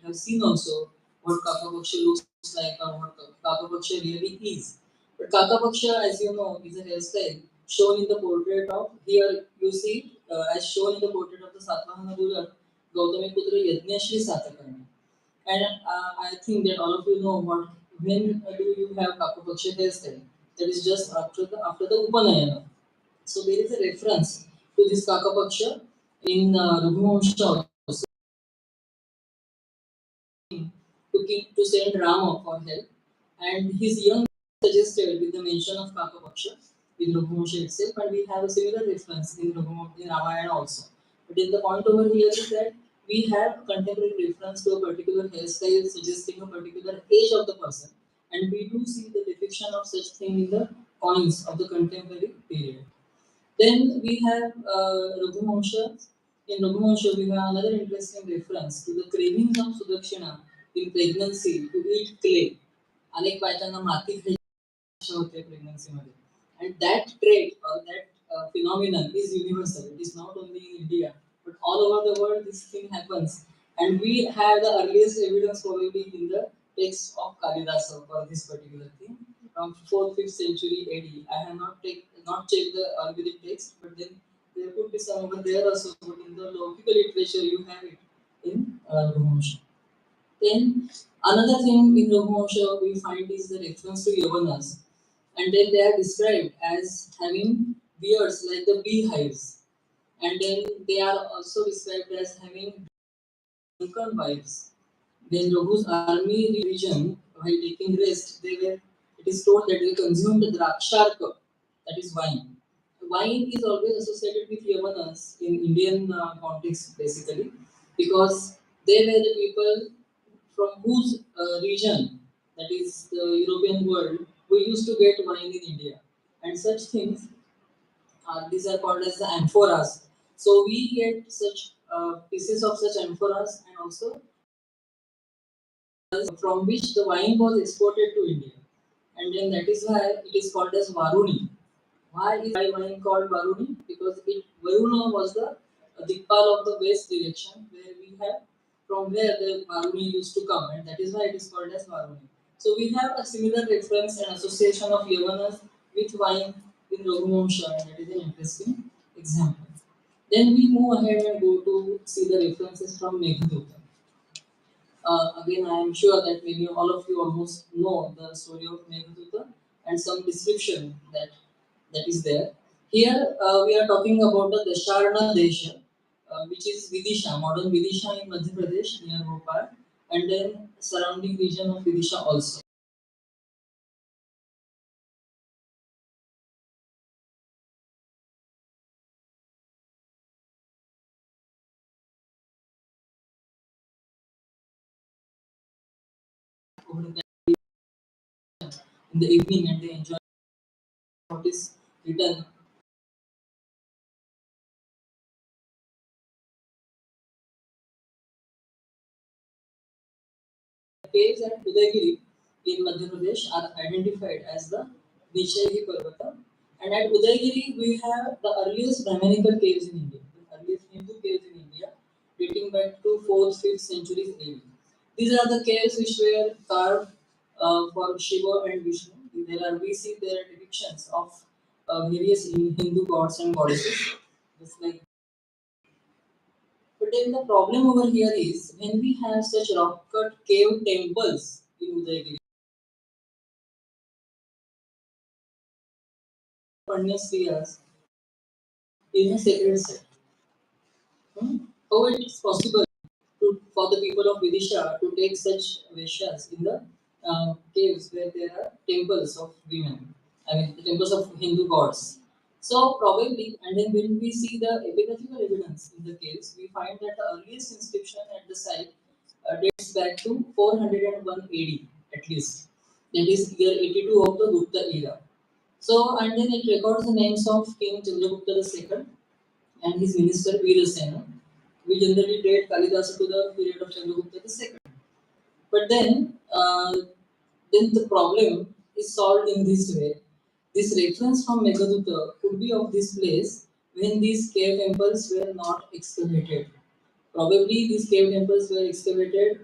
have seen also what Kakabaksha looks like or what Kakabaksha really is. But Kakabaksha, as you know, is a hairstyle shown in the portrait of, here you see as shown in the portrait of the Satvahana ruler Gautamiputra Yajnashri Satakarni. And I think that all of you know what, when do you have Kakabaksha hairstyle? That is just after the Upanayana. So there is a reference to this Kakabaksha in Raghuvamsha also, to send Rama for help, and his young suggested with the mention of Kakabaksha in Raghuvamsha itself, and we have a similar reference in Ramayana also. But in the point over here is that we have contemporary reference to a particular hairstyle suggesting a particular age of the person, and we do see the depiction of such thing in the coins of the contemporary period. Then we have Raghuvamsha. In Raghuvamsha, we have another interesting reference to the cravings of Sudakshina in pregnancy to eat clay. अनेक बायकांना माती खायची होते प्रेग्नन्सीमध्ये. And that trait or that phenomenon is universal. It is not only in India, but all over the world this thing happens. And we have the earliest evidence probably in the text of Kalidasa for this particular thing from 4th, 5th century AD. I have not checked the Vedic text, but then there could be some over there also. But in the local literature, you have it in Raghuvamsha. Then another thing in Raghuvamsha we find is the reference to Yavanas, and then they are described as having beards like the beehives, and then they are also described as having drunken wives. Then Raghu's army region, while taking rest, it is told that they consumed draksharka, that is wine. Wine is always associated with Yavanas in Indian context, basically, because they were the people from whose region, that is the European world, we used to get wine in India. And such things, these are called as the amphoras. So we get such pieces of such amphoras and also from which the wine was exported to India. And then that is why it is called as Varuni. Why is wine called Varuni? Because Varuna was the Dikpal of the west direction where we have from where the Varuni used to come, and that is why it is called as Varuni. So we have a similar reference and association of Yavanas with wine in Raghuvamsha, and that is an interesting example. Then we move ahead and go to see the references from Meghaduta. Again, I am sure that maybe all of you almost know the story of Meghaduta and some description that is there. Here we are talking about the Dasharna Desha, which is Vidisha, modern Vidisha in Madhya Pradesh near Bhopal, and then surrounding region of Vidisha also. Over there in the evening, and they enjoy what is written. Caves at Udaygiri in Madhya Pradesh are identified as the Nichayi Parvata. And at Udaygiri, we have the earliest Brahminical caves in India, the earliest Hindu caves in India, dating back to 4th, 5th centuries AD. These are the caves which were carved for Shiva and Vishnu. We see there are depictions of various Hindu gods and goddesses, just like. But then the problem over here is when we have such rock cut cave temples in Udaygiri, Panyasriyas in a sacred set. How it is possible for the people of Vidisha to take such Vaishyas in the caves where there are temples of women, I mean the temples of Hindu gods. So probably, and then when we see the epigraphical evidence in the caves, we find that the earliest inscription at the site dates back to 401 AD at least. That is year 82 of the Gupta era. So, and then it records the names of King Chandragupta II and his minister Veerasena. We generally date Kalidasa to the period of Chandragupta II. But then the problem is solved in this way. This reference from Meghaduta could be of this place when these cave temples were not excavated. Probably these cave temples were excavated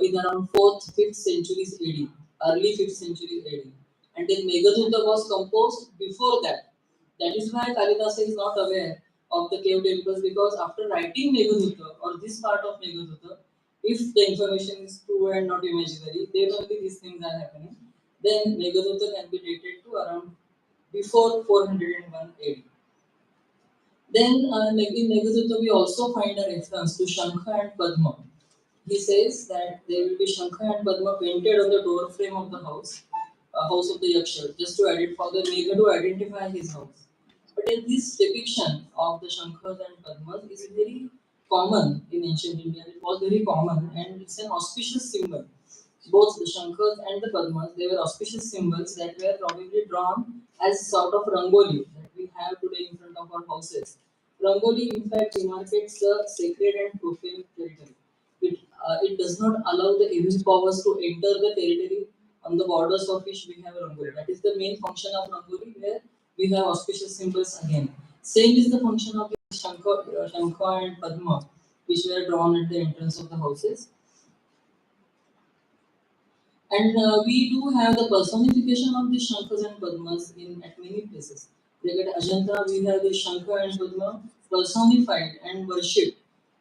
in around 4th, 5th centuries AD, early 5th century AD. And then Meghaduta was composed before that. That is why Kalidasa is not aware of the cave temples, because after writing Meghaduta or this part of Meghaduta, if the information is true and not imaginary, then only these things are happening. Then Meghaduta can be dated to around before 401 AD. Then in Meghaduta we also find a reference to Shankha and Padma. He says that there will be Shankha and Padma painted on the door frame of the house, house of the Yaksha, just to identify the Megha to identify his house. But then this depiction of the Shankhas and Padmas is very common in ancient India. It was very common and it's an auspicious symbol. Both the Shankars and the Padmas, they were auspicious symbols that were probably drawn as sort of rangoli that we have today in front of our houses. Rangoli, in fact, demarcates the sacred and profane territory. It does not allow the evil powers to enter the territory on the borders of which we have Rangoli. That is the main function of Rangoli, where we have auspicious symbols again. Same is the function of the Shankha and Padma, which were drawn at the entrance of the houses. And we do have the personification of the Shankas and Padmas in at many places. Like at Ajanta, we have the Shankar and Padma personified and worshipped.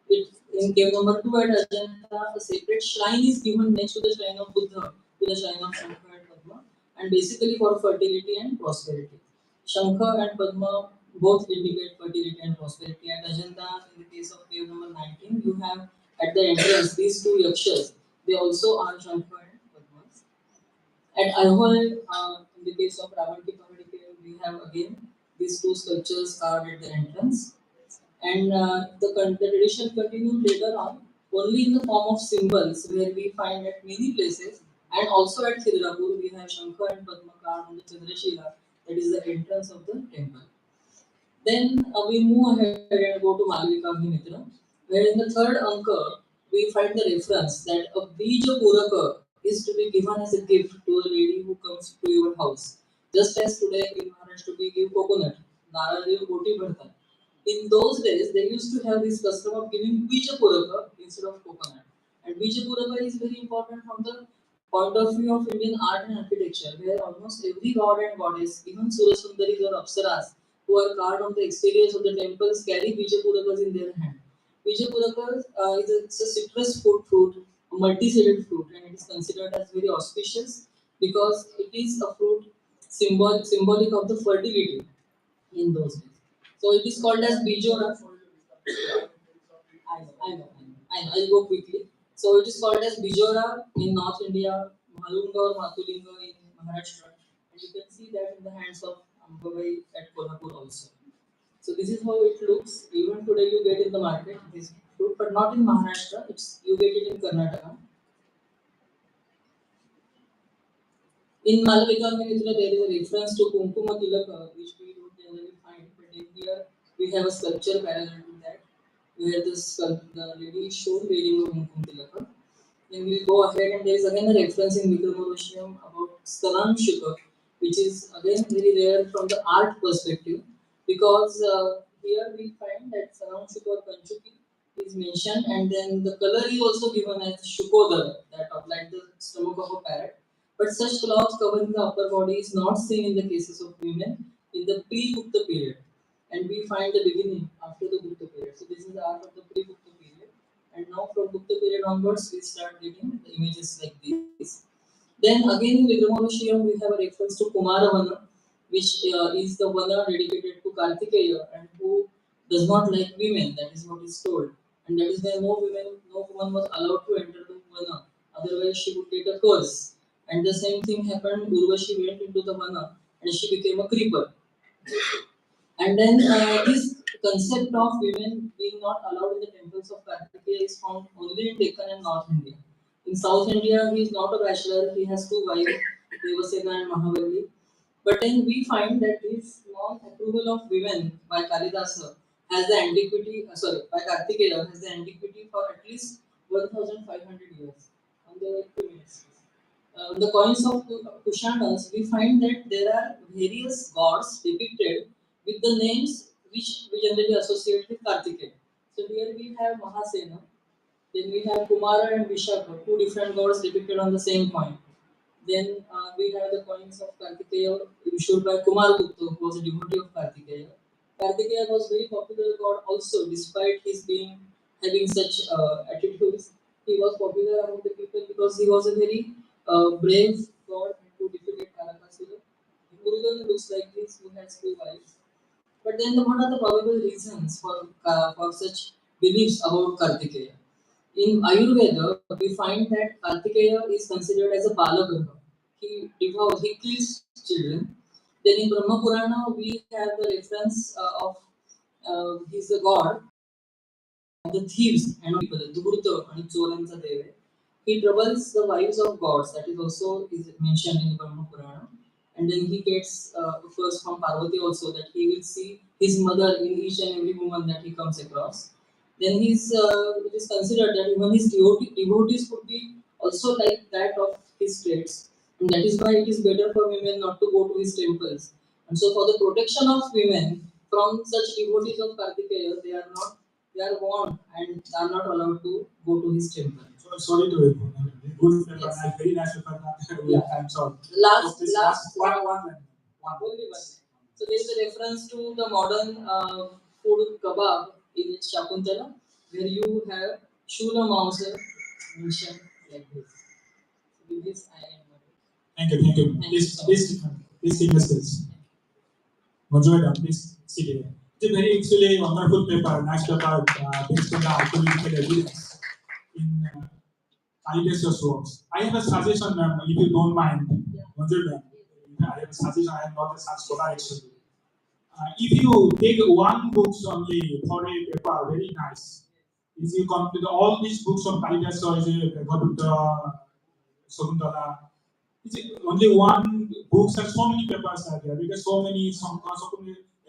In cave number 2 at Ajanta, a separate shrine is given next to the shrine of Buddha, to the shrine of Shankar and Padma, and basically for fertility and prosperity. Shankar and Padma both indicate fertility and prosperity. At Ajanta, in the case of cave number 19, you have at the entrance these two yakshas. They also are Shankar and Padma. At Aihole, in the case of Ravanti Pahadi, we have again these two sculptures carved at the entrance. And the tradition continued later on only in the form of symbols, where we find at many places. And also at Thiruvarur, we have Shankar and Padma carved on the Chandrashila, that is the entrance of the temple. Then we move ahead and go to Malvika Mitra, where in the third anka we find the reference that a Bija Puraka is to be given as a gift to a lady who comes to your house. Just as today in Maharashtra we give coconut, Narali Oti Bharta. In those days, they used to have this custom of giving Bija Puraka instead of coconut. And Bija Puraka is very important from the point of view of Indian art and architecture, where almost every god and goddess, even Surasundaris or Apsaras, who are carved on the exteriors of the temples, carry Bijapurakas in their hand. Bijapurakas it's a citrus fruit, a multi-seeded fruit, and it is considered as very auspicious because it is a fruit symbolic of the fertility in those days. So it is called as Bijora. I'll go quickly. So it is called as Bijora in North India, Malunga or Matulinga in Maharashtra. And you can see that in the hands of Ambabai at Kolhapur also. So this is how it looks. Even today you get in the market this fruit, but not in Maharashtra. It's you get it in Karnataka. In Malavika Manitra, there is a reference to Kumkuma Tilaka, which we don't generally find, but in here we have a sculpture parallel to that, where the lady is shown wearing a Kumkum Tilaka. Then we'll go ahead, and there is again a reference in Vikramadoshyam about Stalanshuka, which is again very rare from the art perspective, because here we find that Stalanshuka or Kanchuki is mentioned, and then the color is also given as Shukodara, that of like the stomach of a parrot. But such cloth covering the upper body is not seen in the cases of women in the pre-Gupta period, and we find the beginning after the Gupta period. So this is the art of the pre-Gupta period, and now from Gupta period onwards, we start getting the images like this. Then again in Vikramadoshyam, we have a reference to Kumaravana, which is the Vana dedicated to Kartikeya and who does not like women. That is what is told, and that is why no woman was allowed to enter the Vana. Otherwise, she would get a curse. And the same thing happened. Urvashi went into the Vana and she became a creeper. And then this concept of women being not allowed in the temples of Kartikeya is found only in Deccan and North India. In South India, he is not a bachelor, he has two wives, Devasena and Mahabali. But then we find that this non-approval of women by Kalidasa has the antiquity, by Kartikeya has the antiquity for at least 1500 years. On the 2 minutes. The coins of Kushanas, we find that there are various gods depicted with the names which we generally associate with Kartikeya. So here we have Mahasena, Then we have Kumara and Vishaka, two different gods depicted on the same coin. Then we have the coins of Kartikeya issued by Kumaragupta, who was a devotee of Kartikeya. Kartikeya was very popular god also, despite his being having such attitudes. He was popular among the people because he was a very brave god who defeated Karakasura. Murugan looks like this, who has two wives. But then, what are the probable reasons for such beliefs about Kartikeya? In Ayurveda, we find that Kartikeya is considered as a Balagandha. He kills children. Then in Brahma Purana, we have the reference of he's a god, the thieves and people, Dhurta and Choranza Deve. He troubles the wives of gods. That is also is mentioned in Brahma Purana. And then he gets first from Parvati also that he will see his mother in each and every woman that he comes across. Then it is considered that even his devotees could be also like that of his traits. And that is why it is better for women not to go to his temples. And so for the protection of women from such devotees of Kartikeya, they are warned and are not allowed to go to his temple. So sorry to good paper, Yes. very nice paper. Yeah. I'm sorry. Last one. only one. So there is a reference to the modern food kebab in Shakuntala, where you have Shula Mauser mentioned like this. So with this, I am. Thank you. Thank you Please take your seats. Madam, please sit here. It's a very actually wonderful paper, nice paper, based on the archaeological evidence in Kalidasa's works. I have a suggestion, ma'am, if you don't mind. Madam, I have a suggestion. I am not a such scholar actually. If you take one book only for a paper, very nice. If you complete all these books of Kalidasa, Bhagavad Sakuntala, only one books and so many papers are there because so many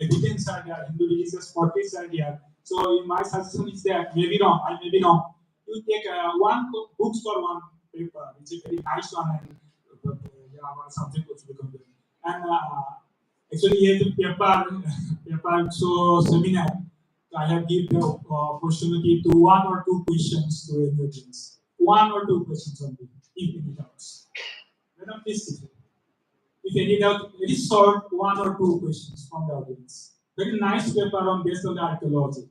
evidence are there, Hindu religious portraits are there. So in my suggestion is that maybe wrong, I may be wrong. You take one books for one paper. It's a very nice one and our subject also become there. And actually here the paper so seminar. I have given the opportunity to one or two questions to any audience. One or two questions only, if any doubts. Madam, please sit here. If any doubt, very short, one or two questions from the audience. Very nice paper on based on the archaeology.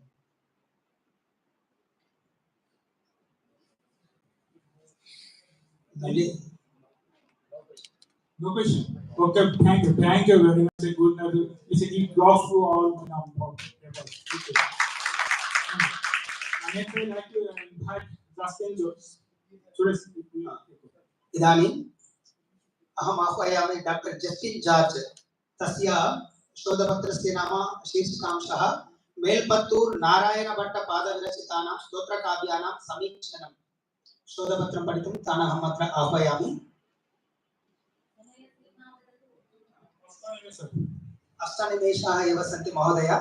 No question. Okay, thank you very much. A good, it's a good gloss to all papers. And if I like to invite Justin Jones. इदानीं अहम् आह्वयामि doctor Justin George तस्य शोधपत्रस्य नाम शीर्षकांशः मेल्पत्तूर् नारायण भट्ट पादविरचितानां स्तोत्रकाव्यानां समीक्षणं शोधपत्रं पठितुं तान् अहम् अत्र आह्वयामि 8 निमेषाः एव सन्ति महोदय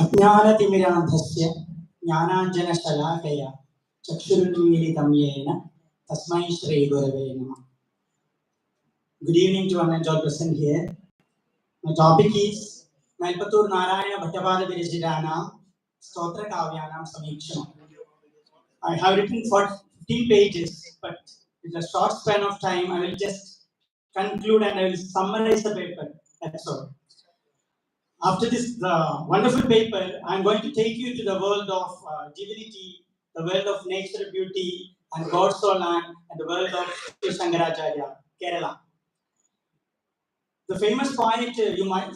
अज्ञानतिमिरान्धस्य ज्ञानाञ्जनशलाकया चक्षुरुन्मीलितं येन तस्मै श्रीगुरवे नमः. Good evening to one and all present here. My topic is Melpatur Narayana Bhattapala Virajidana Stotra Kavyanam Samikshanam. I have written for 15 pages, but with a short span of time, I will just conclude and I will summarize the paper. That's all. After this wonderful paper, I am going to take you to the world of divinity, the world of nature beauty, and God's soul land, and the world of Shankaracharya, Kerala. The famous poet,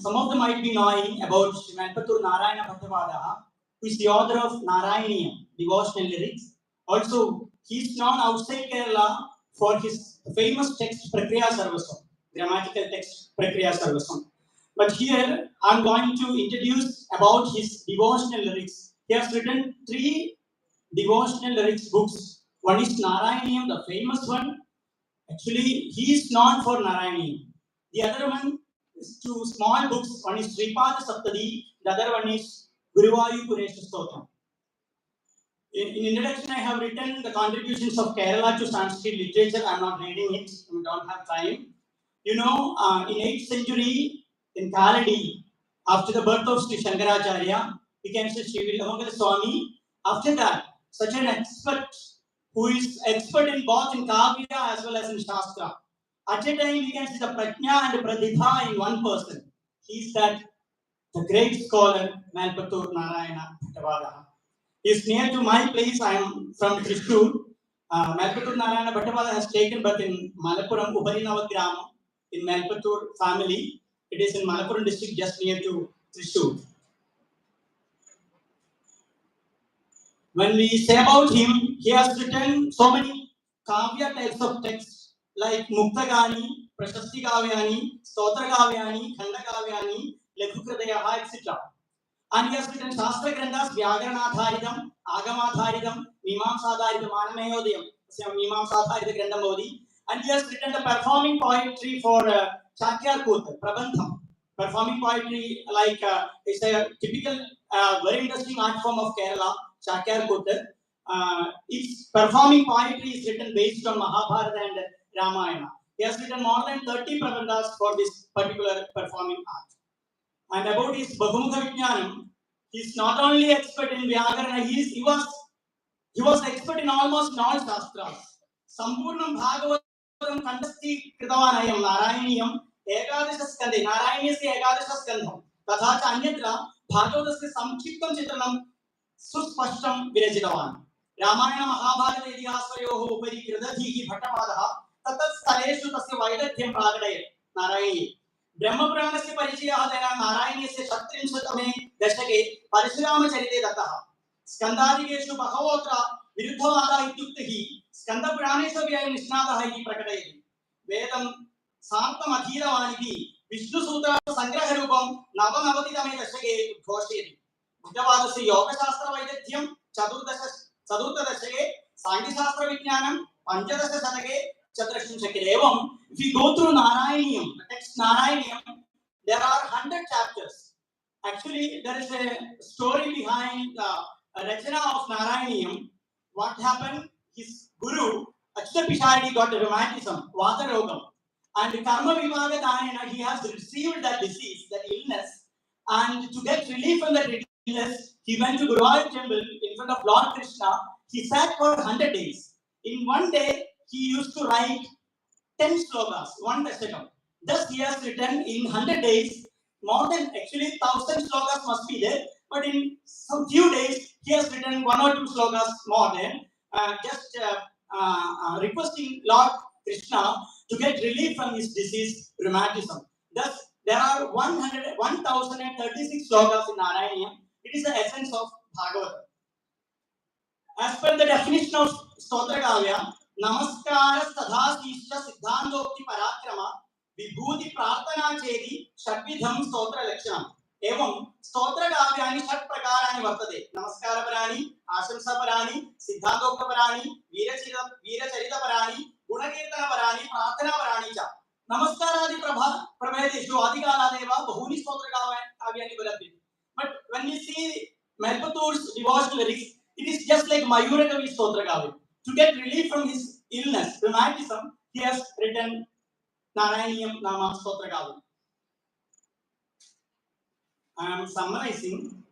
some of them might be knowing about Melpatur Narayana Bhattapadaha, who is the author of Narayaniyam, devotional lyrics. Also, he is known outside Kerala for his famous text Prakriya Sarvaswam, grammatical text Prakriya Sarvaswam. But here, I am going to introduce about his devotional lyrics. He has written 3 devotional lyrics books. One is Narayaniyam, the famous one. Actually, he is known for Narayaniyam. The other one is 2 small books. One is Sripada Saptadi, the other one is Guruvayu Puresha Stotram. In introduction, I have written the contributions of Kerala to Sanskrit literature. I am not reading it, we don't have time. You know, in 8th century, in Kaladi, After the birth of Sri Shankaracharya, became Sri Vilamangala Swami. After that, such an expert who is expert in both in Kavya as well as in Shastra. At a time, we can see the Prajna and Pradibha in one person. He is that the great scholar Malpattur Narayana Bhattavadaha. He is near to my place. I am from Thrissur. Malpattur Narayana Bhattavadaha has taken birth in Malappuram Uparinava Grama in Malpattur family. It is in Malappuram district, just near to Thrissur. When we say about him, he has written so many Kavya types of texts like Muktagani, Prashasti Kavyani, Stotra Kavyani, Khanda Kavyani, Lekhukradaya, etc. And he has written Shastra Granthas, Vyagaranaadharidam, Agamadharidam, Mimamsadharidam, Manameyodayam, Mimamsadharidam Grandhamodi. And he has written the performing poetry for Chakyar Kooth, Prabandham. Performing poetry like it's a typical, very interesting art form of Kerala, Chakyar Kooth. Its performing poetry is written based on Mahabharata and Ramayana. He has written more than 30 Prabandhas for this particular performing art. And about his Bahumukha Vijnanam, he is not only expert in Vyakarana, he was expert in almost all Shastras. Sampurnam Bhagavatam Kandasti Kritavanayam Narayaniyam Ekadasha Skandhe, Narayaniyasya Ekadasha Skandham. Tatha cha anyatra Bhagavatasya Samchiptam Chitranam Suspashtam Virajitavan. Ramayana Mahabharata Itihasvayoho Upari Kridadhihi Bhattapadaha Tatat Staleshu Tasya Vaidadhyam Pragadayat Narayani. ब्रह्मपुराणस्य परिचयः तेन नारायणस्य 37तमे दशके परशुरामचरिते दत्तः स्कन्दादिकेषु बहवोऽत्र विरुद्धवादाः इत्युक्ते हि स्कन्दपुराणेषु अपि अयं निष्णातः इति प्रकटयति वेदं सार्थम् अधीतवान् इति विष्णुसूत्रसङ्ग्रहरूपं 99तमे दशके उद्घोषयति बुद्धवादस्य योगशास्त्रवैदग्ध्यं चतुर्थदशके साङ्ख्यशास्त्रविज्ञानं पञ्चदशशतके Chadrashim. If you go through Narayaniam, the text Narayaniam, there are 100 chapters. Actually, there is a story behind the Rachana of Narayaniam. What happened? His guru, Achyuta Pishari, got rheumatism, Vata Rogam. And Karma Vivaga Dhanena, he has received that disease, that illness. And to get relief from that illness, he went to Guruvayur temple in front of Lord Krishna. He sat for 100 days. In one day, he used to write 10 slokas, one dashakam. Thus, he has written in 100 days, more than actually 1000 slokas must be there, but in some few days, he has written 1 or 2 slokas more than requesting Lord Krishna to get relief from his disease, rheumatism. Thus, there are 1036 slokas in Narayaniam. It is the essence of Bhagavatam. As per the definition of Stotra Kavya, Namaskara Sadhasishya Siddhantokti Parakrama Vibhuti Prarthana Chedi Shadvidham Stotra Lakshanam. Evam Stotra Kavyani Shat Prakarani Vartate. Namaskara Parani, Ashamsa Parani, Siddhantokta Parani, Viracharita Parani, Gunakirtana Parani, Prarthana Parani Cha. Namaskara Adi Prabhedeshu Adikaladeva Bahuni Stotra Kavyani Varate. But when we see Malpattur's devotional lyrics, it is just like Mayurakavi Stotra Kavya. To get relief from his illness, rheumatism, he has written Narayaniam Nama Stotra Kavya. I am summarizing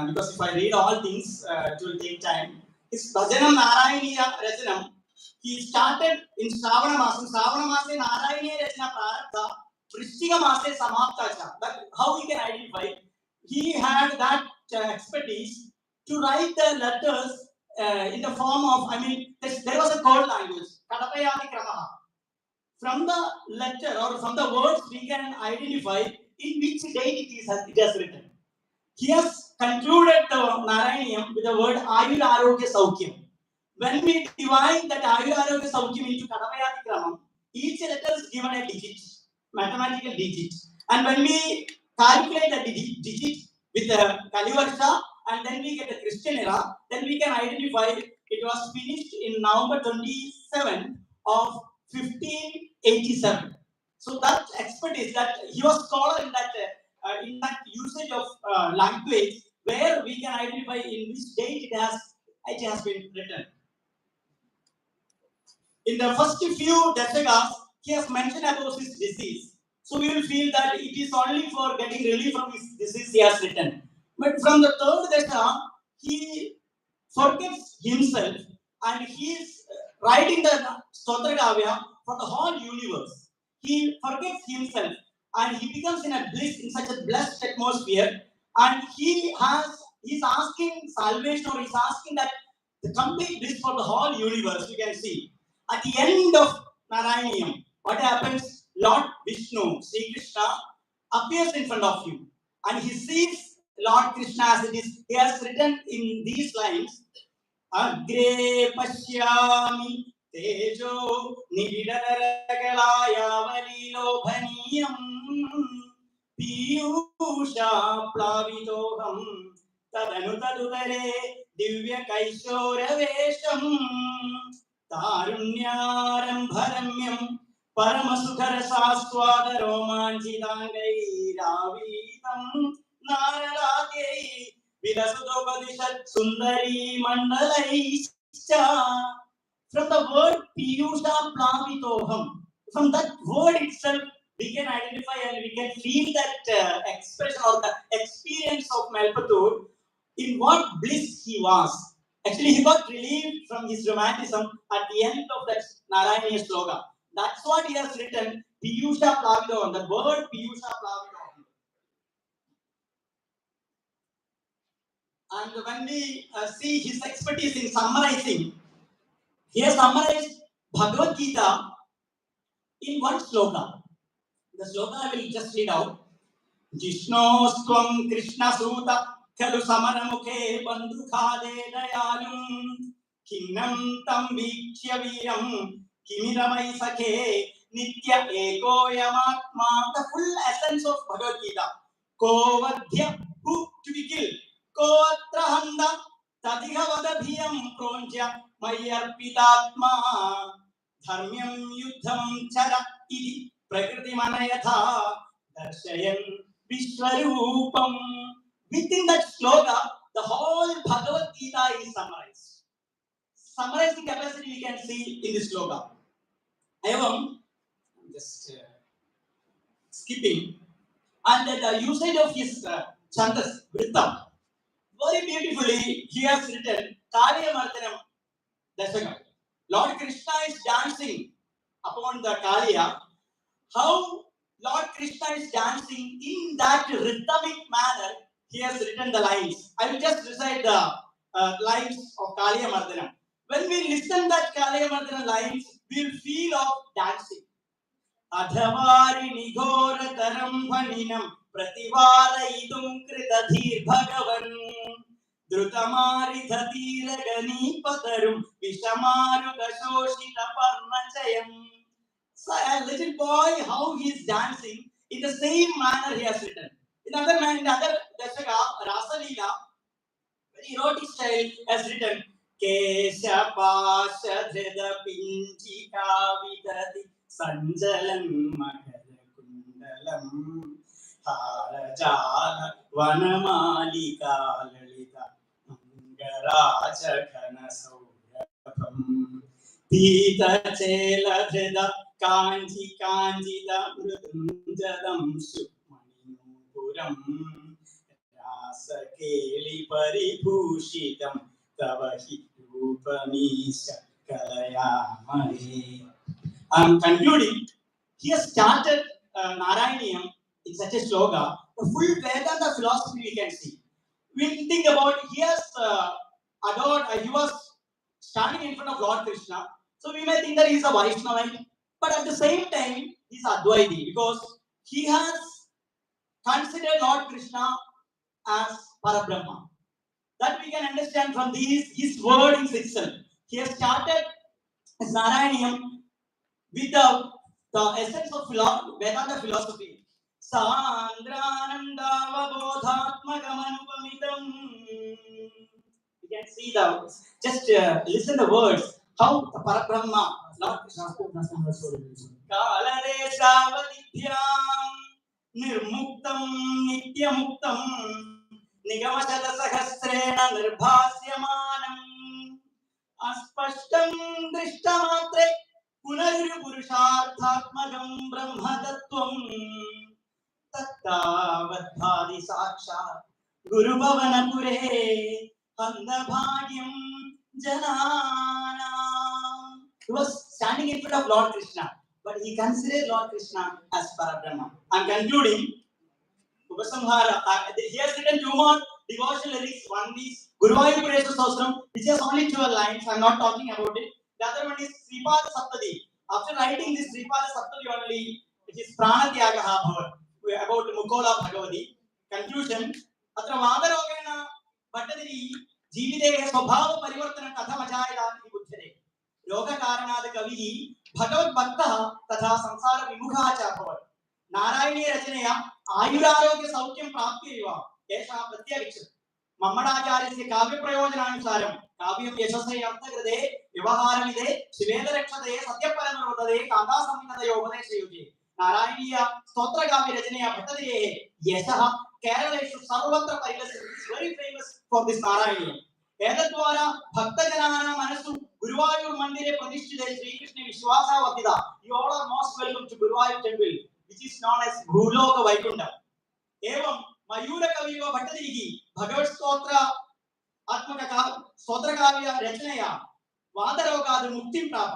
because if I read all things, it will take time. His Bhajanam Narayaniya Rajanam, he started in Shravana Masam. Shravana Mase Narayaniya Rajana Prarabdha, Vrishtika Mase Samapta Cha. But how we can identify? He had that expertise to write the letters in the form of, there was a code language, Kadapayadi Kramaha. From the letter or from the words, we can identify in which date it has written. He has concluded the Narayaniam with the word Ayur Arogya Saukyam. When we divide that Ayur Arogya Saukyam into Kadapayadi Kramam, each letter is given a digit, mathematical digit. And when we calculate the digit with the Kalivarsha, and then we get the Christian era, then we can identify it was finished in November 27 of 1587. So that expertise, that he was scholar in that usage of language, where we can identify in which date it has been written. In the first few dashakas, he has mentioned about his disease. So we will feel that it is only for getting relief from his disease he has written. But from the third dasha, he forgets himself and he is writing the Stotra Kavya for the whole universe. He forgets himself and he becomes in a bliss, in such a blessed atmosphere, and he's asking salvation, or he's asking that the complete bliss for the whole universe. You can see at the end of Narayaniam, what happens? Lord Vishnu, Sri Krishna, appears in front of you, and he sees Lord Krishna as it is. He has written in these lines, Agre Pashyami Tejo Nibidaragalaya Piyusha Plavitoham Tadanu Tadudare Divya Kaishora Vesham Tarunyaram Bharamyam Paramasukhara Saswada Romanjitangai Ravitam Naralake Vilasudopadishat Sundari Mandalaischa. From the word Piyusha Plavitoham, from that word itself, we can identify and we can feel that expression or the experience of Melpatur, in what bliss he was. Actually, he got relieved from his romanticism at the end of that Narayaniya sloka. That's what he has written, Piyusha Plavitoham, the word Piyusha Plavitoham. And when we see his expertise in summarizing, he has summarized Bhagavad Gita in one sloka. The sloka I will just read out. Jishnoswam Krishna Suta Kalu Samaramukhe Bandhukhade Dayalum Kinnam Tam Vikshya Viram Kimiramai Sakhe Nitya Eko Yamatma. The full essence of Bhagavad Gita. Ko Vadhya, who to be killed. Ko Atrahanda Tadhihavadabhiyam Pronja Mayarpitatma Dharmyam Yudham Chara Idi Prakriti Manayatha Darshayan Vishwarupam. Within that sloka, the whole Bhagavad Gita is summarized. Summarizing capacity we can see in this sloka. I'm just skipping. And the usage of his chandas, Vrittam, very beautifully he has written Kaliya Mardanam Dashakam. Lord Krishna is dancing upon the Kaliya. How Lord Krishna is dancing in that rhythmic manner, he has written the lines. I will just recite the lines of Kaliya Mardanam. When we listen that Kaliya Mardanam lines, we will feel of dancing. Adhavari Nigora Taram Bhaninam Prativara Idum Kritadhir Bhagavan Drutamari Thadira Gani Patarum Vishamaru Gashoshita Parnachayam. So a little boy, how he is dancing in the same manner he has written. In other Dashaka, Rasalila, very erotic style, has written Kesha Pasha Dhrida Pinchika Vidati Sanjalam Makara Kundalam Harajala Vanamalika Lalita Mangaraja Kana Saurabham Pita Chela Dhrida Kanji Kanjida Mrudunjadam Sukmanipuram Rasakeli Paribhushitam Tavahi Rupamisha Kalayamani. I'm concluding. He has started Narayaniyam in such a sloka. The full Vedanta philosophy we can see. We think about he has adored, he was standing in front of Lord Krishna. So we may think that he is a Vaishnavite, but at the same time, he is Advaiti because he has considered Lord Krishna as Parabrahma. That we can understand from his wordings itself. He has started his Narayaniyam with the essence of Vedanta philosophy. Sandranandavabodhatmagamανupamitam. You can see just listen the words. How the Parabrahma, Lord Krishna, Kaladesavadidhyam Nirmuktam Nityamuktam Nigamashata Sahasrena Nirbhasyamanam Aspashtam Drishtamatre पुनर्पुरुषार्थात्मकं ब्रह्मतत्त्वं तत्तावद्भाति साक्षात् गुरुभवनपुरे हन्तभाग्यं जनानाम्. He was standing in front of Lord Krishna, but he considered Lord Krishna as Parabrahma. I'm concluding. Upasamhara. He has written two more devotional lyrics. One is Guruvayur Sostram, which has only 12 lines. I'm not talking about it. The other one is Sripada Saptadi. After writing this Sripada Saptadi only, it is Pranatyagaha Bhavat, about Mukola Bhagavati. Conclusion. Atra Vadarogena Bhattadiri Jeevidehe Swabhava Parivartana Kathamajayadati Buddhare. Yoga Karanada Kavihi Bhagavad Bhaktah Tatha Samsara Vimukha Bhavat. नारायणीय रचनया आयुरारोग्य सौख्यं प्राप्त्यैव एषा प्रत्यविक्षत मम्मडाचार्यस्य काव्य प्रयोजनानुसारं काव्यं यशसे अर्थकृते व्यवहारमिदे शिवेदरक्षते सत्यपरमवदते कान्तासंहितयोपदेशयुजे नारायणीय स्तोत्रकाव्य रचनया भट्टदेः यशः केरलेषु सर्वत्र परिलसति very famous for this नारायणीय एतद्वारा भक्तजनानां मनसु गुरुवायूर मन्दिरे प्रतिष्ठिते Shrikrishna विश्वासवर्धिता you all are most welcome to Guruvayur temple which is known as Bhuloka Vaikuntha. एवं मयूर कवियो भट्टदिगी भगवत स्तोत्र आत्मक स्तोत्र काव्य रचनया वादरोगाद मुक्तिं प्राप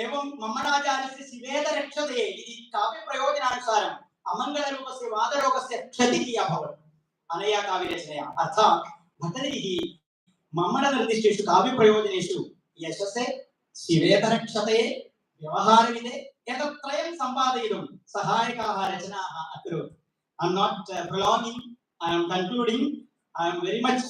एवं मम्मडाचार्यस्य शिवेद रक्षते इति काव्य प्रयोजनानुसारं अमंगल रूपस्य वादरोगस्य क्षतिः अभवत् अनया काव्य रचनया अर्थात् भट्टदिगी मम्मड निर्दिष्टेषु काव्य प्रयोजनेषु यशसे शिवेद रक्षते व्यवहारविदे एतत्त्रयं सम्पादयितुं सहायकाः रचनाः अकरोत्. I'm not prolonging. I am concluding. I am very much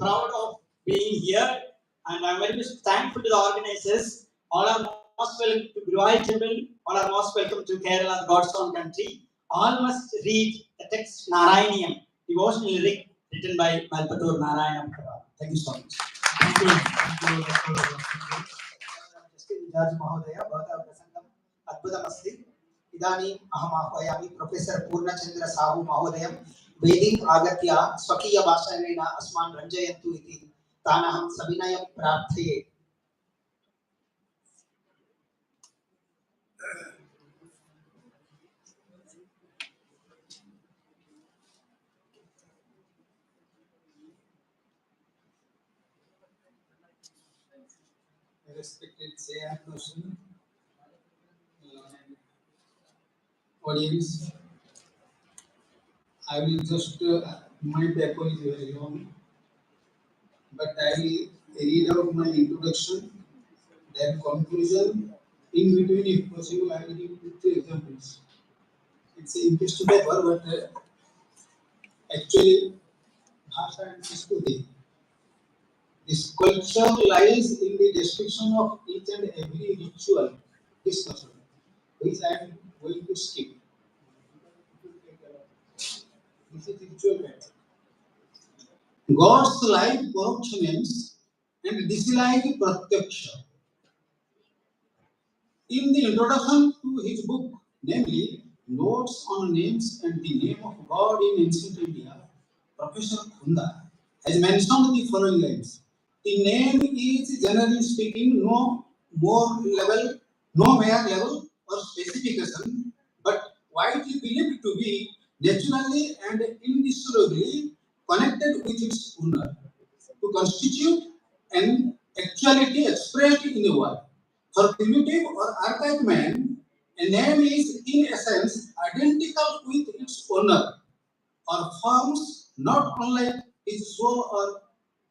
proud of being here, and I am very much thankful to the organizers. All are most welcome to Guruvayur Temple. All are most welcome to Kerala, God's own country. All must read the text Narayaniyam, devotional lyric written by Malpatur Narayana. Thank you so much. Thank you. जज महोदय भवतः प्रसंगम् अद्भुतमस्ति. इदानीम् अहम् आह्वयामि professor Purnachandra Sahu महोदयं वेदिम् आगत्य स्वकीय भाषणेन अस्मान् रञ्जयन्तु इति तान् अहं सविनयं प्रार्थये. Respected chairperson, audience, I will just my paper is very long, but I will read out my introduction, then conclusion. In between, if possible, I will give 2-3 examples. It's an interesting paper, but actually, Bhasha and Sanskrit. This culture lies in the description of each and every ritual discussion, which I am going to skip. This is ritual matter. God's life paroksha names and dislike pratyaksha. In the introduction to his book, namely Notes on Names and the Name of God in Ancient India, Professor Khunda has mentioned the following lines. The name is generally speaking no mere level or specification, but widely believed to be naturally and indissolubly connected with its owner, to constitute an actuality expressed in a word. For primitive or archaic man, a name is in essence identical with its owner, or forms not unlike his soul or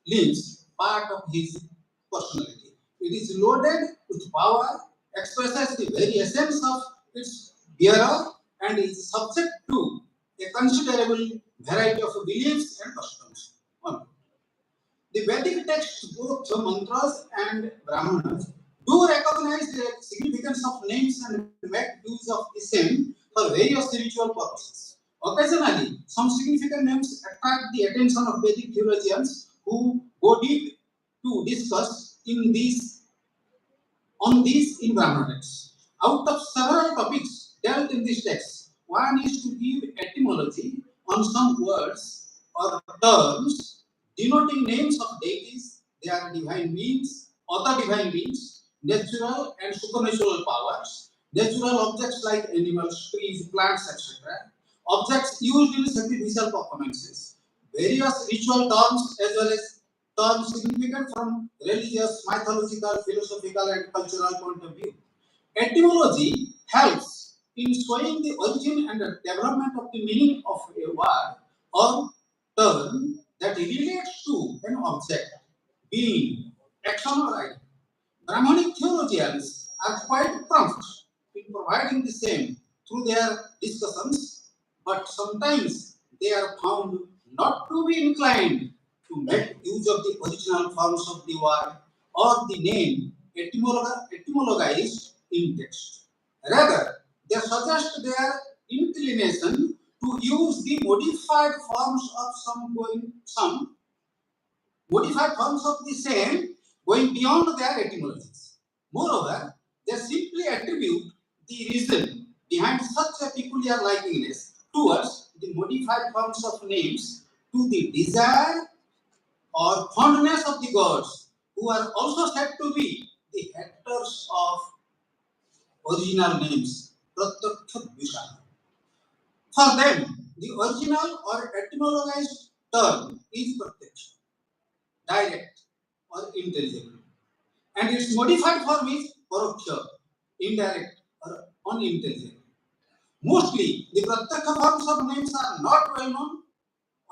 limbs part of his personality. It is loaded with power, expresses the very essence of its bearer, and is subject to a considerable variety of beliefs and customs. The Vedic texts, both mantras and Brahmanas, do recognize the significance of names and make use of the same for various spiritual purposes. Occasionally, some significant names attract the attention of Vedic theologians who go deep to discuss on these in Brahmana texts. Out of several topics dealt in this text, one is to give etymology on some words or terms denoting names of deities, they are divine beings, other divine beings, natural and supernatural powers, natural objects like animals, trees, plants, etc., objects used in sacrificial performances, various ritual terms as well as terms significant from religious, mythological, philosophical, and cultural point of view. Etymology helps in showing the origin and the development of the meaning of a word or term that relates to an object, being, action, or idea. Brahmanic theologians are quite prompt in providing the same through their discussions, but sometimes they are found not to be inclined to make use of the original forms of the word or the name etymologized in text. Rather, they suggest their inclination to use the some modified forms of the same going beyond their etymologies. Moreover, they simply attribute the reason behind such a peculiar likeness towards the modified forms of names to the desire or fondness of the gods, who are also said to be the haters of original names. For them, the original or etymologized term is pratyaksh, direct or intelligible, and its modified form is paroksha, indirect or unintelligible. Mostly, the pratyaksh forms of names are not well known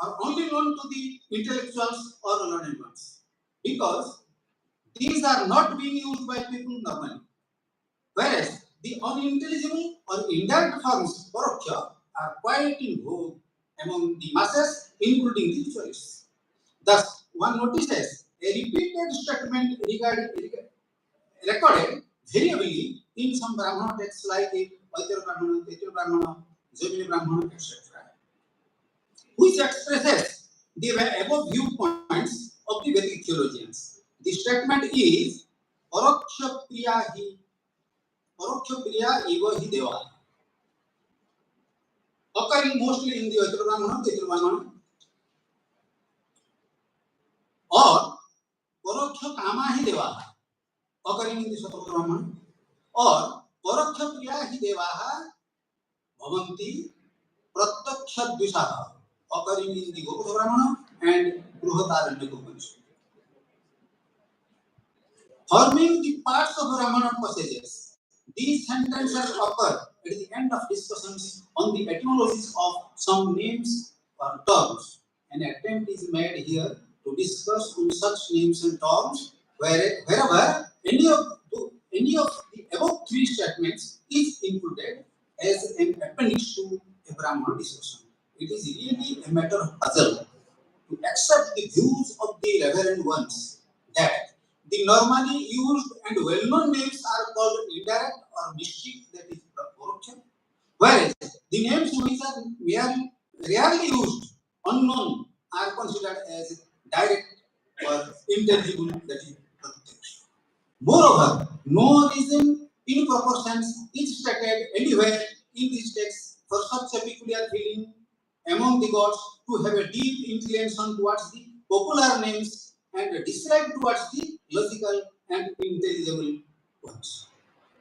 or only known to the intellectuals or learned ones, because these are not being used by people normally. Whereas the unintelligible or indirect forms paroksha are quite in vogue among the masses, including the ritualists. Thus, one notices a repeated statement recorded very heavily in some Brahmana texts like Aitara Brahmana, Tetra Brahmana, Jaimini Brahmana, etc., which expresses the above viewpoints of the Vedic theologians. The statement is Paroksha Priya Eva Hi Deva, occurring mostly in the Aitara Brahmana, Tetra Brahmana, or Paroksha Kama Hi Deva, occurring in the Satara Brahmana, or Paroksha Priya Hi Deva Bhavanti Pratyakshadvishaha, occurring in the Gopatha Brahmana and Bruhadaranyaka Upanishad. Forming the parts of Brahmana passages, these sentences occur at the end of discussions on the etymologies of some names or terms. An attempt is made here to discuss on such names and terms wherever any of the above three statements is included as an appendix to a Brahmana discussion. It is really a matter of puzzle to accept the views of the reverend ones that the normally used and well-known names are called indirect or mystic, that is paroksha, whereas the names which are rarely used, unknown, are considered as direct or intelligible, that is pratyaksh. Moreover, no reason in proportions is stated anywhere in this text for such a peculiar feeling among the gods to have a deep inclination towards the popular names and a dislike towards the logical and intelligible ones.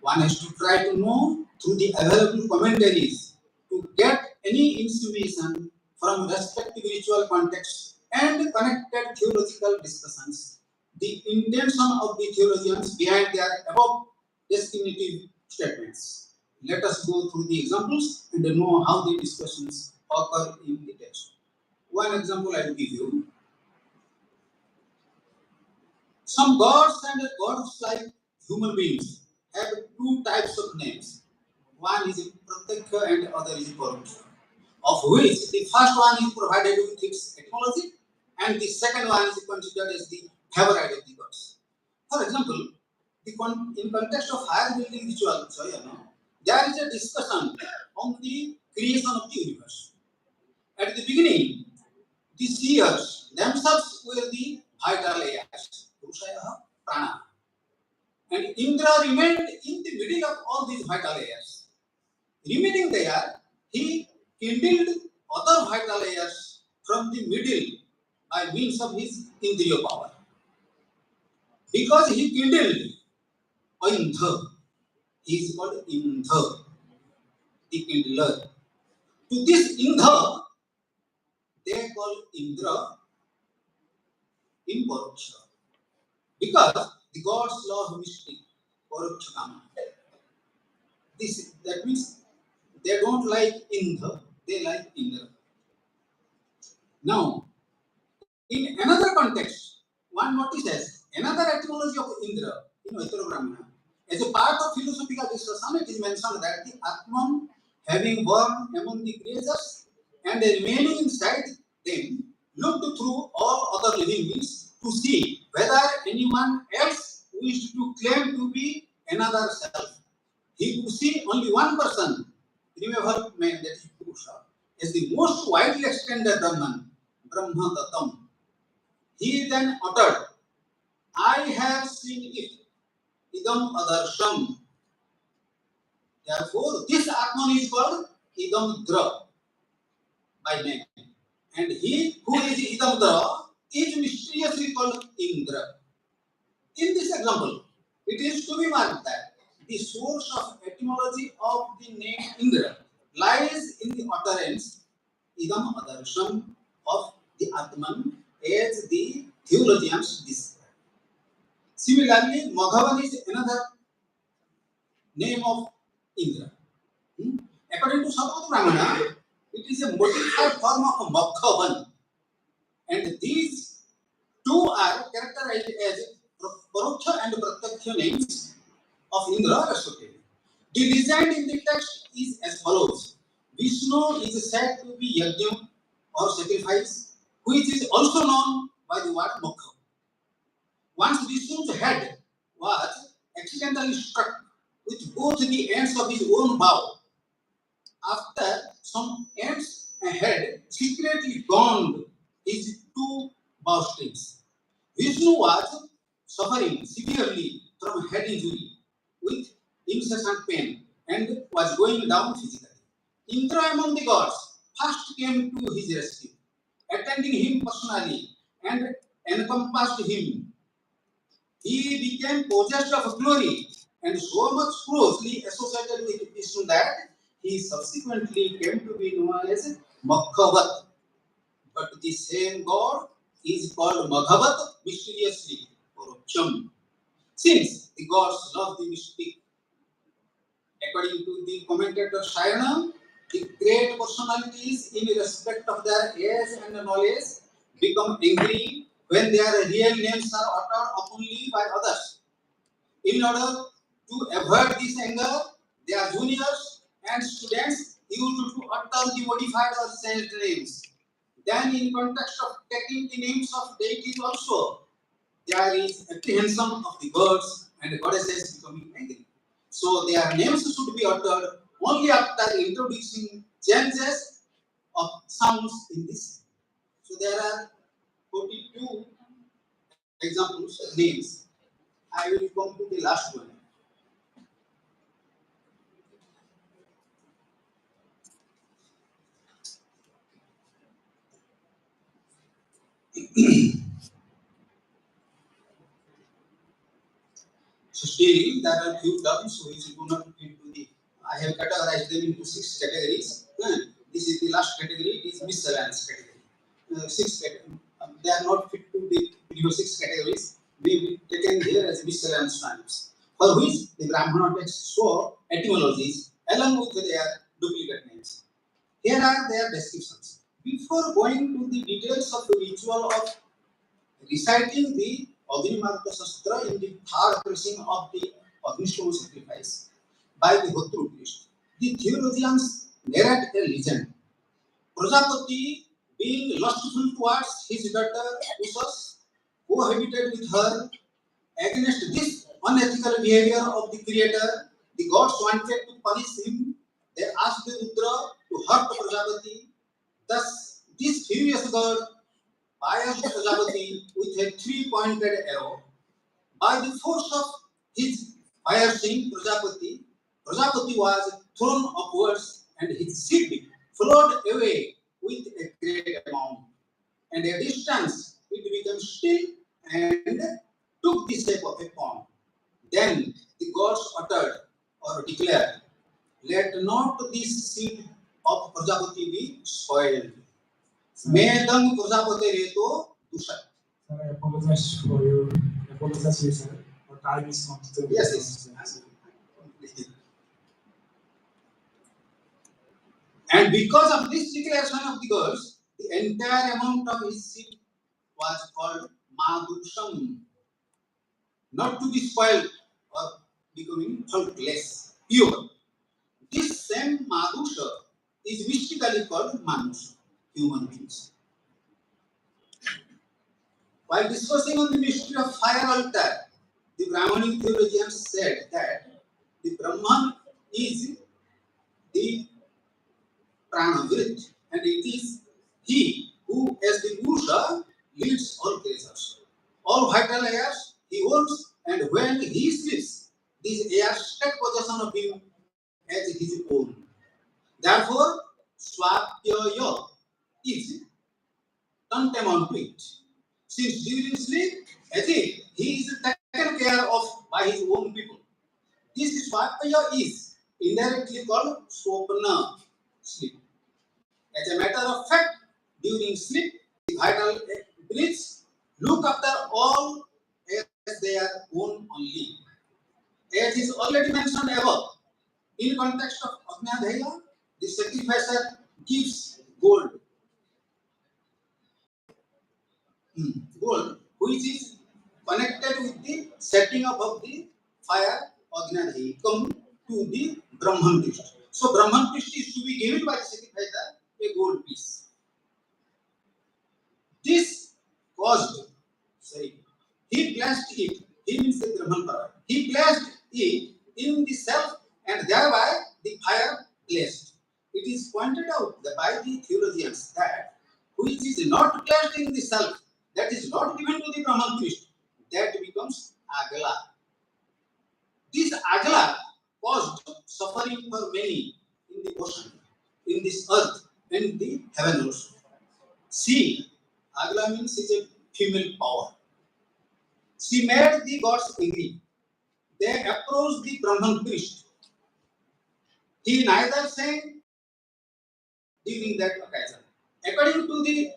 One has to try to know through the available commentaries to get any insinuation from respective ritual contexts and connected theological discussions, the intention of the theologians behind their above descriptive statements. Let us go through the examples and know how the discussions occur in the text. One example I will give you. Some gods and gods like human beings have two types of names. One is Pratyakha and other is Paroksha, of which the first one is provided with its etymology and the second one is considered as the favorite of the gods. For example, in context of higher building ritual, there is a discussion on the creation of the universe. At the beginning, the seers themselves were the vital airs, Rushaya, Prana. And Indra remained in the middle of all these vital airs. Remaining there, he kindled other vital airs from the middle by means of his Indriya power. Because he kindled Indra. He is called Indra, the kindler. To this Indra, they call Indra in Poroksha. Because the gods love mystery, Poroksha Kama. That means they don't like Indra, they like Indra. Now, in another context, one notices another etymology of Indra in Vaitara Brahmana. As a part of philosophical discussion, it is mentioned that the Atman, having born among the creatures and remaining inside them, looked through all other living beings to see whether anyone else wished to claim to be another self. He could see only one person, remember man, that is Purusha, as the most widely extended Brahman, Brahma Tattam. He then uttered, I have seen it, idam adarsham. Therefore, this Atman is called idam dra by name. And he who is idam dra is mysteriously called Indra. In this example, it is to be marked that the source of etymology of the name Indra lies in the utterance idam adarsham of the Atman as the theologians describe. Similarly, Madhavan is another name of Indra. According to Sabhat Brahmana, it is a modified form of Madhavan, and these two are characterized as Paroksha and Pratyaksha names of Indra respectively. The legend in the text is as follows. Vishnu is said to be Yajna or sacrifice, which is also known by the word Mokha. Once Vishnu's head was accidentally struck with both the ends of his own bow. After some ends had secretly gone his two bow strings. Vishnu was suffering severely from head injury with incessant pain and was going down physically. Indra among the gods first came to his rescue, attending him personally and encompassed him. He became possessed of glory and so much closely associated with Vishnu that he subsequently came to be known as Maghavat. But the same God is called Maghavat mysteriously or Cham. Since the gods love the mystic, according to the commentator Shayana, the great personalities, in respect of their age and knowledge, become angry when their real names are uttered openly by others. In order to avoid this anger, their juniors and students used to utter the modified or changed names. Then, in context of taking the names of deities also, there is apprehension of the gods and goddesses becoming angry. So, their names should be uttered only after introducing changes of sounds in this. So, there are 42 examples of names. I will come to the last one. So still there are few terms which do not fit to the. I have categorized them into 6 categories. This is the last category. It is miscellaneous category. They are not fit to the previous 6 categories. May be taken here as miscellaneous terms, for which the Brahmana texts show etymologies along with their duplicate names. Here are their descriptions. Before going to the details of the ritual of reciting the Agnimarka Shastra in the third pressing of the Agnishtam sacrifice by the Hotru priest, the theologians narrate a legend. Prajapati, being lustful towards his daughter Usas, cohabited with her. Against this unethical behavior of the creator, the gods wanted to punish him. They asked the Rudra to hurt Prajapati. Thus, this furious god pierced Prajapati with a three-pointed arrow. By the force of his piercing Prajapati was thrown upwards and his seed flowed away with a great amount. And at a distance it became still and took the shape of a pond. Then the gods uttered or declared, let not this seed of Prajapati be spoiled. Medam Prajapati reto dushat. Sir, I apologize for you. Apologize, you, sir. But time is constrained. Yes. And because of this declaration of the gods, the entire amount of his seed was called Madusham, not to be spoiled or becoming faultless, pure. This same Madusha is mystically called Manus, human beings. While discussing on the mystery of fire altar, the Brahmanic theologians said that the Brahman is the Pranavrit, and it is he who, as the Purusha, leads all creatures. All vital airs he owns, and when he sleeps, these airs take possession of him as his own. Therefore, Swapyaya is tantamount to it. Since during sleep, as if he is taken care of by his own people. This Swapyaya is indirectly called Swapna, sleep. As a matter of fact, during sleep, the vital breaths look after all as their own only. As is already mentioned above, in context of Ajnadhaya, the sacrificer gives gold, which is connected with the setting up of the fire Ajnadhaya, come to the Brahman priest. So Brahman priest is to be given by the sacrificer a gold piece. This caused, he placed it, he means the Brahman power. He placed it in the self and thereby the fire blazed. It is pointed out by the theologians that which is not placed in the self, that is not given to the Brahman priest, that becomes agala. This agala caused suffering for many in the ocean, in this earth, and in the heaven also. See, agala means is a female power. She made the gods angry. They approached the Brahman priest. He neither sang during that occasion. According to the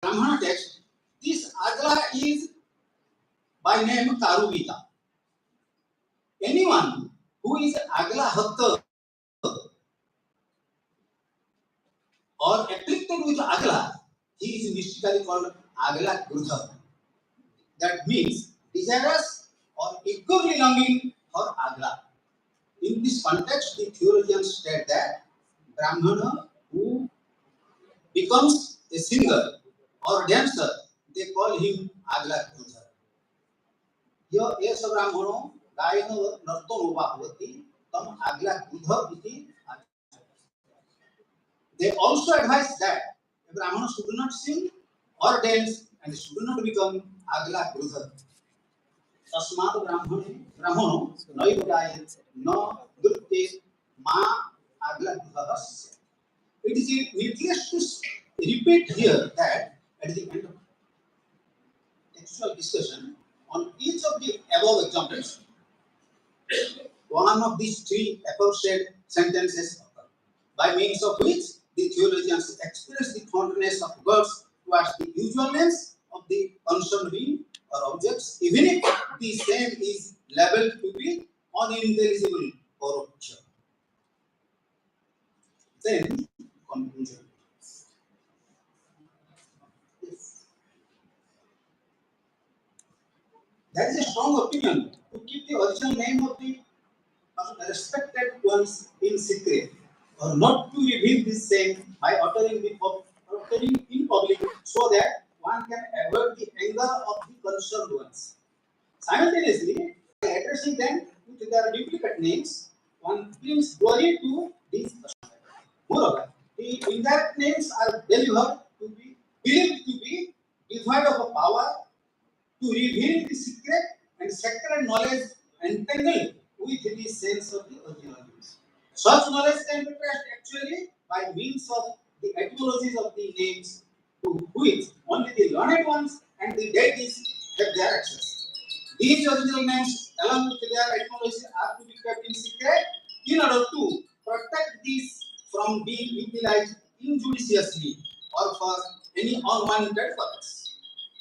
Brahmana text, this Agla is by name Karuvita. Anyone who is Agla Hakta or afflicted with Agla, he is mystically called Agla Grudha. That means desirous or eagerly longing for Agla. In this context, the theologians state that Brahmana who becomes a singer or dancer, they call him Agla Grudha. Here, yes, Brahmano, Gaino, Narto Bhavati, Tam Agla Grudha iti. They also advise that a Brahmana should not sing or dance and should not become Agla Grudha. Tasmad Brahmano, Naiva Gayat, no Durte, Ma Agla Grudha. It is needless to repeat here that at the end of textual discussion on each of the above examples, one of these three aforesaid sentences occur, by means of which the theologians express the fondness of gods towards the usual names of the concerned being or objects, even if the same is labeled to be unintelligible or obscure. Then, conclusion. There is a strong opinion to keep the original name of the respected ones in secret, or not to reveal the same by uttering in public, so that one can avoid the anger of the concerned ones. Simultaneously, by addressing them with their duplicate names, one brings glory to these persons. Moreover, the indirect names are believed to be devoid of a power to reveal the secret and sacred knowledge entangled with the sense of the original names. Such knowledge can be traced actually by means of the etymologies of the names to which only the learned ones and the deities have their access. These original names along with their technology are to be kept in secret in order to protect these from being utilized injudiciously or for any unwanted purpose.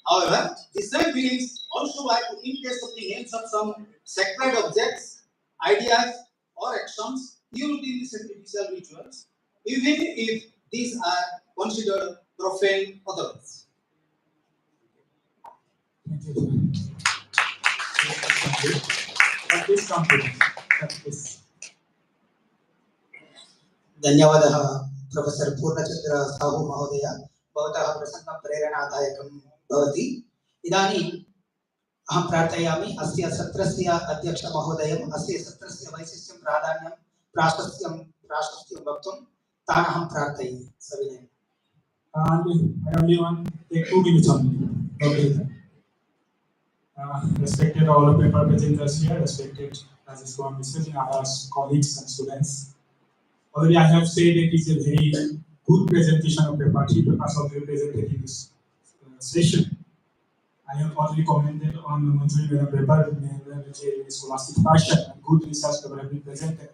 However, the same feelings also apply in case of the names of some sacred objects, ideas, or actions used in the sacrificial rituals, even if these are considered profane otherwise. Thank you. Please complete. Please. धन्यवादः professor Purnachandra Sahu महोदय भवतः प्रसङ्गं प्रेरणादायकं भवति इदानीं अहं प्रार्थयामि अस्य सत्रस्य अध्यक्षमहोदयम् अस्य सत्रस्य वैशिष्ट्यं प्राधान्यं प्राशस्त्यं वक्तुं तान् अहं प्रार्थयामि सविनयम् I only want to take 2 minutes only. Okay. Respected all the paper presenters here, respected Rajesh Kumar Mishra and our colleagues and students. Already I have said it is a very good presentation of paper. 3 papers are presented in this session. I have already commented on Manjuri Madam paper, which is scholastic passion and good research paper have been presented.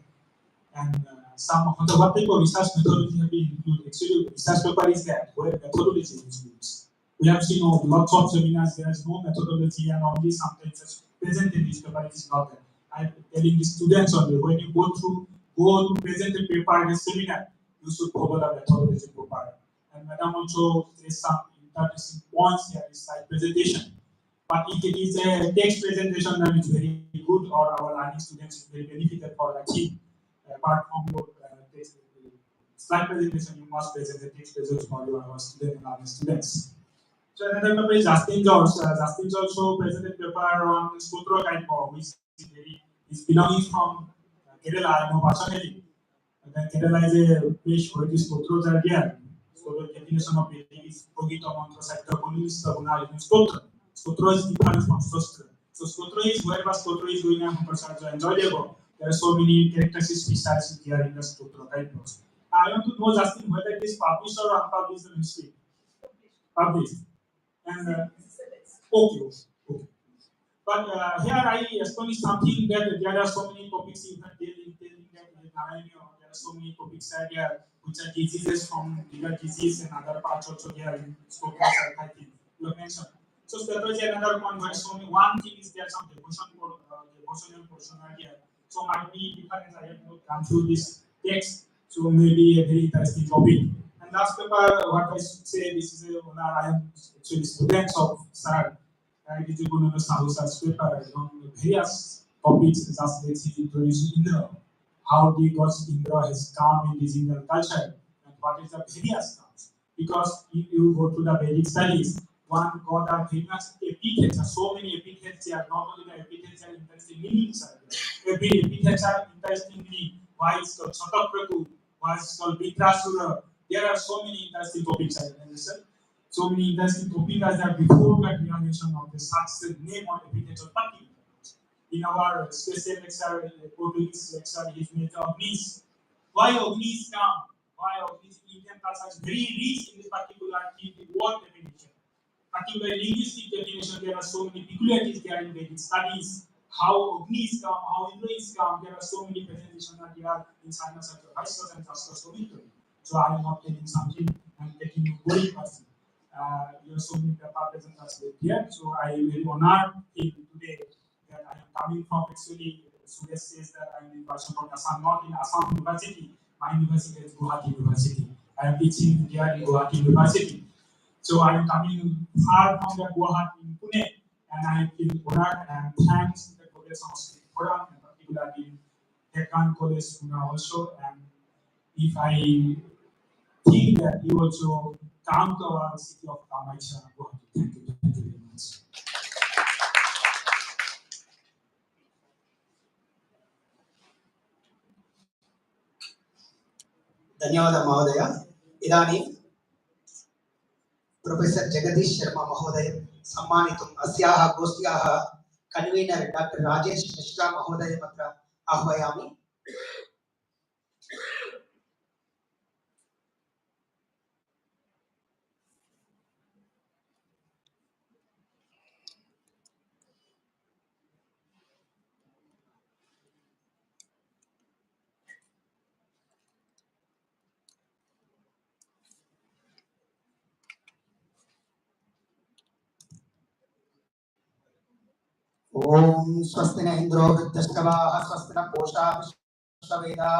And some of the what type of research methodology have been included. Actually, research paper is that where methodology is used. We have seen lots of seminars, there is no methodology and only sometimes just present in this paper is not there. I'm telling the students only, when you go to present a paper in a seminar, you should follow the methodology paper. And Madam also, there is some interesting points here, it's like presentation. But if it is a text presentation, then it's very good, or our learning students will benefit for the team. Apart from your text, slide presentation, you must present the text results for your student and other students. So another paper is Justin George. Justin George also presented paper on Sutra Kaipo, which is belonging from Kerala, I know personally. Then Kerala is a place where these Sutras are there. So the definition of it is Progita Mantra Sakta Kunis Guna Sutra. Sutra is different from Sutra. So Sutra is wherever Sutra is going on, person enjoyable. There are so many characteristics besides here in the Sutra Kaipo. I want to know Justin whether it is published or unpublished in history. Published. And okay. But here I astonished something that there are so many topics in that telling that there are so many topics there which are diseases from liver disease and other parts also there in scope I think you have mentioned. So that was another one where so many one thing is there some devotional portion are here. So might be different. I have not gone through this text, so maybe a very interesting topic. And last paper, what I should say, this is a I am actually students of SAR. It is a good South paper on various topics as let's see introduce Indra, how the gods Indra has come in this Indian culture, and what is the various terms. Because if you go to the Vedic studies, one god are very much epithets, so many epithets here, not only the epithets are interesting meanings are there. Every epithets are interesting meaning. Why it's called Chatapraku, why it's called Vitrasura. There are so many interesting topics I understand. So many interesting topics that before that realization of the success name on epithets of party. In our special lecture, Portuguese lecture, his made Ognis. Why Ognis come? Why Ognis Indian culture is very rich in this particular word definition. Particular linguistic definition, there are so many peculiarities there in Vedic studies. How Ognis come, how Indras come, there are so many presentations that there are in science and vices and just so many. So I am not telling something, I'm taking you very person. You are so many presenters here, so I am very honored today that I am coming from actually, Suresh says that I am in person from Assam, not in Assam University. My university is Guwahati University. I am teaching here in Guwahati University. So I am coming far from the Guwahati in Pune, and I feel honored and thanks to the College SANSKRIT Forum, and particularly Deccan College Pune also. And if I think that you also come to our city of Kamaisha, Guwahati. Thank you very much. धन्यवादः महोदय इदानीं professor Jagdish Sharma महोदय सम्मानितुम् अस्याः गोष्ठ्याः convener doctor Rajesh Mishra महोदय अत्र आह्वयामि ओम स्वस्ति न इंद्रो वृद्धश्रवाः स्वस्ति न पूषा विश्ववेदाः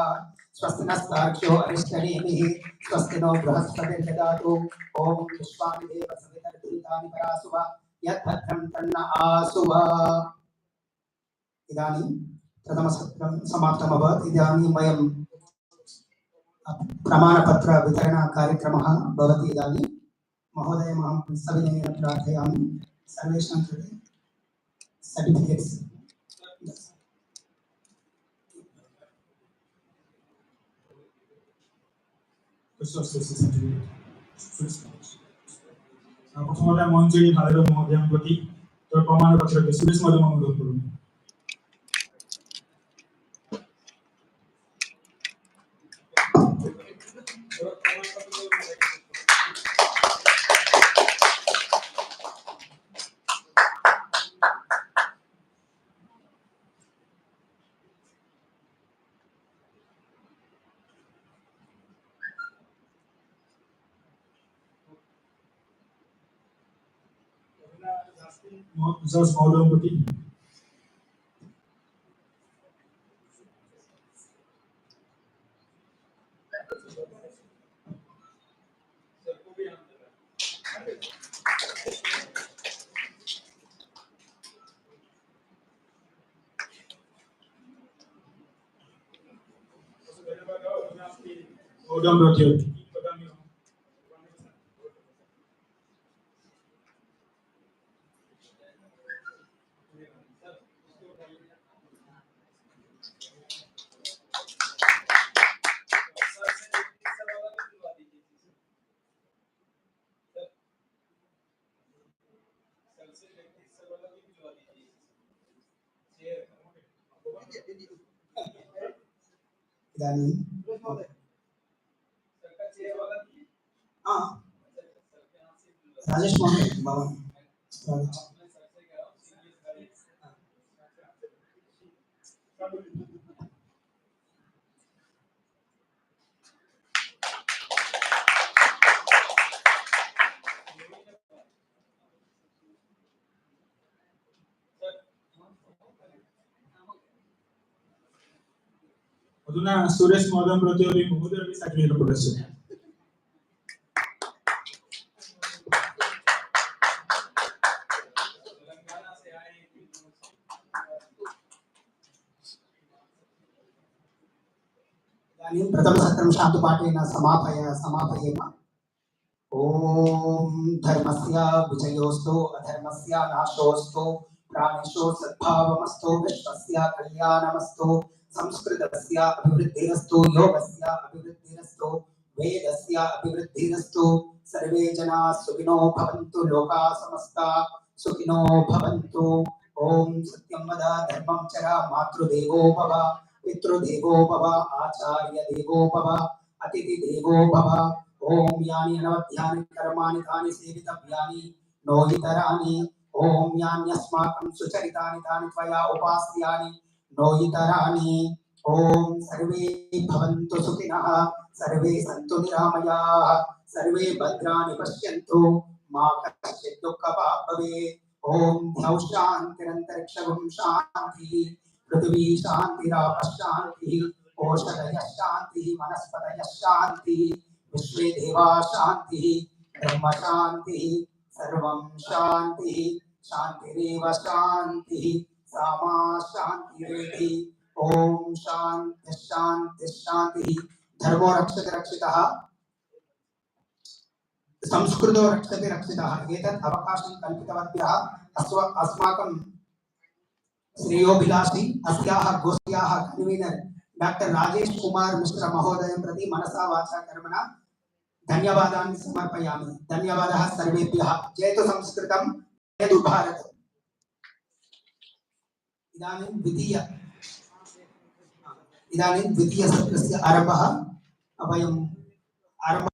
स्वस्ति नस्तार्क्ष्यो अरिष्टनेमिः स्वस्ति नो बृहस्पतिर्ददातु ओम विश्वानि देव सवितर्दुरितानि परासुव यद्भद्रं तन्न आसुव। इदानीं प्रथमसत्रं समाप्तमभवत्। इदानीं वयं प्रमाणपत्र वितरण कार्यक्रमः भवति। इदानीं महोदयमहं सविनयेन प्रार्थयामि सर्वेषां कृते सर्टिफिकेट्स् प्रथमतः मञ्चरी भारत महोदयं प्रति प्रमाणपत्रके सुरेश महोदय अनुरोध करोमि। जज महोदयं प्रति महोदयं प्रति इदानीं राजेश महोदय भवान् अधुना सुरेश महोदयं प्रति अपि महोदयः सर्टिफिकेट् प्रदर्शयति। इदानीं प्रथमसत्रं शान्तपाठेन समापयेम। ओम धर्मस्य विजयोस्तु अधर्मस्य नाशोस्तु प्राणिषु सद्भावमस्तु विश्वस्य कल्याणमस्तु संस्कृतस्य अभिवृद्धिरस्तु योगस्य अभिवृद्धिरस्तु वेदस्य अभिवृद्धिरस्तु सर्वे जनाः सुखिनो भवन्तु लोकाः समस्ताः सुखिनो भवन्तु। ओम सत्यं वद धर्मं चर मातृदेवो भव पितृदेवो भव आचार्य देवो भव अतिथि देवो भव। ओम यानि अनवध्यानि कर्माणि तानि सेवितव्यानि नोहितराणि। ओम यान्यस्माकं सुचरितानि तानि त्वया उपास्यानि नोहितराणि। ओम सर्वे भवन्तु सुखिनः सर्वे सन्तु निरामयाः सर्वे भद्राणि पश्यन्तु मा कश्चित् दुःखभाग् भवेत्। ओम द्यौः शान्तिरन्तरिक्षं शान्तिः पृथिवी शान्तिरापः शान्तिः ओषधयः शान्तिः वनस्पतयः शान्तिः विश्वे देवा शान्तिः ब्रह्म शान्तिः सर्वं शान्तिः शान्तिरेव शान्तिः सामा शान्तिरेधि। ओम शान्ति शान्ति शान्तिः। धर्मो रक्षति रक्षितः संस्कृतो रक्षति रक्षितः। एतत् अवकाशं कल्पितवद्भ्यः अस्माकं श्रेयोभिलाषी अस्याः गोष्ठ्याः कन्वीनर डॉक्टर राजेश कुमार मिश्र महोदयं प्रति मनसा वाचा कर्मणा धन्यवादान् समर्पयामि। धन्यवादः सर्वेभ्यः। जयतु संस्कृतं जयतु भारत। इदानीं द्वितीय सत्रस्य आरम्भः वयम् आरम्भं